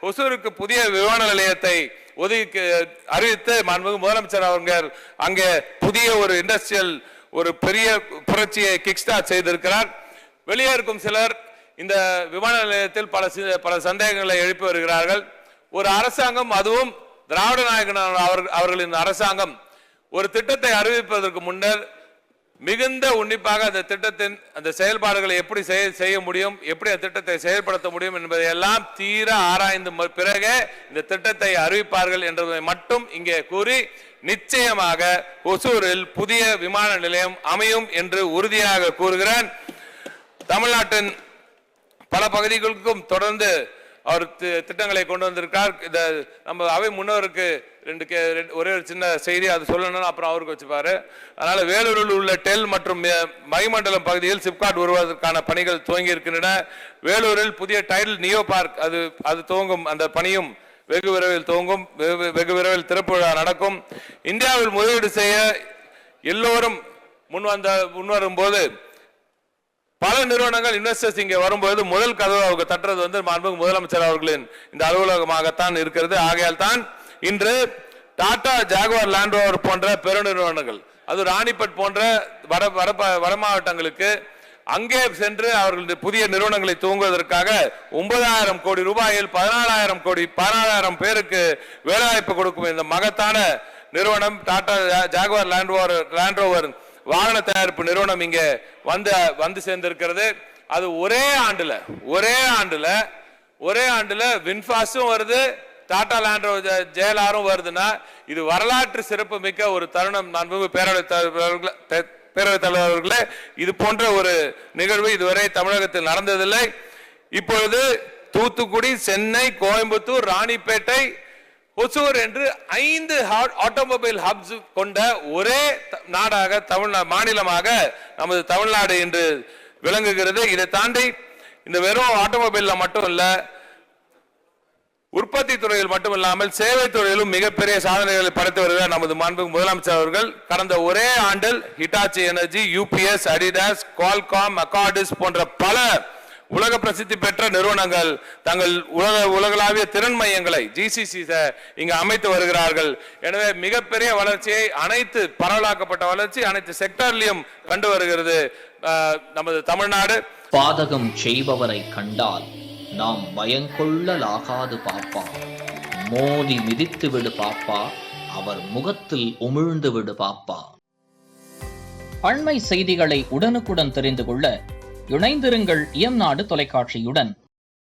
ஒசூருக்கு புதிய விமான நிலையத்தை ஒதுக்கி அறிவித்து மாண்புமிகு முதலமைச்சர் அவர்கள் அங்கே புதிய ஒரு இண்டஸ்ட்ரியல் ஒரு பெரிய புரட்சியை கிக் ஸ்டார்ட் செய்திருக்கிறார். வெளியே இருக்கும் சிலர் இந்த விமான நிலையத்தில் பல சந்தேகங்களை எழுப்பி வருகிறார்கள். ஒரு அரசாங்கம், அதுவும் திராவிட நாயகன் அவர்களின் அரசாங்கம் ஒரு திட்டத்தை அறிவிப்பதற்கு முன்னர் மிகுந்த உன்னிப்பாக அந்த திட்டத்தின் அந்த செயல்பாடுகளை எப்படி செய்ய முடியும், எப்படி அந்த திட்டத்தை செயல்படுத்த முடியும் என்பதை எல்லாம் தீர ஆராய்ந்து பிறகு இந்த திட்டத்தை அறிவிப்பார்கள் என்பதை மட்டும் இங்கே கூறி, நிச்சயமாக ஒசூரில் புதிய விமான நிலையம் அமையும் என்று உறுதியாக கூறுகிறேன். தமிழ்நாட்டின் பல பகுதிகளுக்கும் தொடர்ந்து அவர் திட்டங்களை கொண்டு வந்திருக்கார். இந்த நம்ம அவை முன்னோருக்கு ஒரே ஒரு சின்ன செய்தி அது சொல்லணும்னு அப்புறம் அவருக்கு வச்சுப்பாரு. அதனால வேலூரில் உள்ள டெல் மற்றும் மைமண்டலம் பகுதியில் சிப்காட் உருவாவதற்கான பணிகள் துவங்கி இருக்கின்றன. வேலூரில் புதிய டைடல் நியோ பார்க் அது துவங்கும். அந்த பணியும் வெகு விரைவில் துவங்கும். வெகு விரைவில் திறப்பு விழா நடக்கும். இந்தியாவில் முதலீடு செய்ய எல்லோரும் முன்வரும் போது பல நிறுவனங்கள் இன்வெஸ்டர்ஸ் இங்கே வரும்போது முதல் கதவு அவங்க தட்டுறது மாண்புமிகு முதலமைச்சர் அவர்களின் இந்த அலுவலகமாகத்தான் இருக்கிறது. ஆகையால் தான் இன்று டாடா, ஜாகுவார், லேண்ட் ரோவர் போன்ற பெருநிறுவனங்கள், அது ராணிப்பட் போன்ற வட மாவட்டங்களுக்கு அங்கே சென்று அவர்களுடைய புதிய நிறுவனங்களை துவங்குவதற்காக 9,000 கோடி ரூபாயில் 14,000 பேருக்கு வேலைவாய்ப்பு கொடுக்கும் இந்த மகத்தான நிறுவனம் டாடா, ஜாகுவார், லேண்ட் ரோவர் வாகன தயாரிப்பு நிறுவனம் இங்கே வந்து சேர்ந்திருக்கிறது. அது ஒரே ஆண்டுல வின்ஃபாஸும் வருது, டாடா லேண்ட் ரோவர் ஜேஎல்ஆரும் வருதுன்னா இது வரலாற்று சிறப்பு மிக்க ஒரு தருணம். பேரவைத் தலைவர்களே, இது போன்ற ஒரு நிகழ்வு இதுவரை தமிழகத்தில் நடந்ததில்லை. இப்பொழுது தூத்துக்குடி, சென்னை, கோயம்புத்தூர், ராணிப்பேட்டை, ஒசூர் என்று 5 ஆட்டோமொபைல் ஹப்ஸ் கொண்ட ஒரே நாடாக மாநிலமாக நமது தமிழ்நாடு என்று விளங்குகிறது. இதை தாண்டி இந்த வெறும் ஆட்டோமொபைல்ல மட்டும் இல்ல, உற்பத்தி துறையில் மட்டுமில்லாமல் சேவை துறையிலும் மிகப்பெரிய சாதனைகளை படைத்து வருகிறார் நமது மாண்புமிகு முதலமைச்சர் அவர்கள். கடந்த ஒரே ஆண்டில் Hitachi energy, UPS, Adidas, Qualcomm, அக்கார்டிஸ் போன்ற பல உலக பிரசித்தி பெற்ற நிறுவனங்கள் தங்கள் உலகளாவிய திறன் மையங்களை ஜிசிசி இங்கு அமைத்து வருகிறார்கள். எனவே மிகப்பெரிய வளர்ச்சியை, அனைத்து பரவலாக்கப்பட்ட வளர்ச்சி அனைத்து செக்டர்லயும் கண்டு வருகிறது நமது தமிழ்நாடு. பாதகம் செய்பவரை கண்டால் நாம் பயங்கொள்ளலாகாது பாப்பா, மோதி மிதித்து விடு பாப்பா, அவர் முகத்தில் உமிழ்ந்து விடு பாப்பா. அண்மை செய்திகளை உடனுக்குடன் தெரிந்து கொள்ள இணைந்திருங்கள் இயம்நாடு தொலைக்காட்சியுடன்.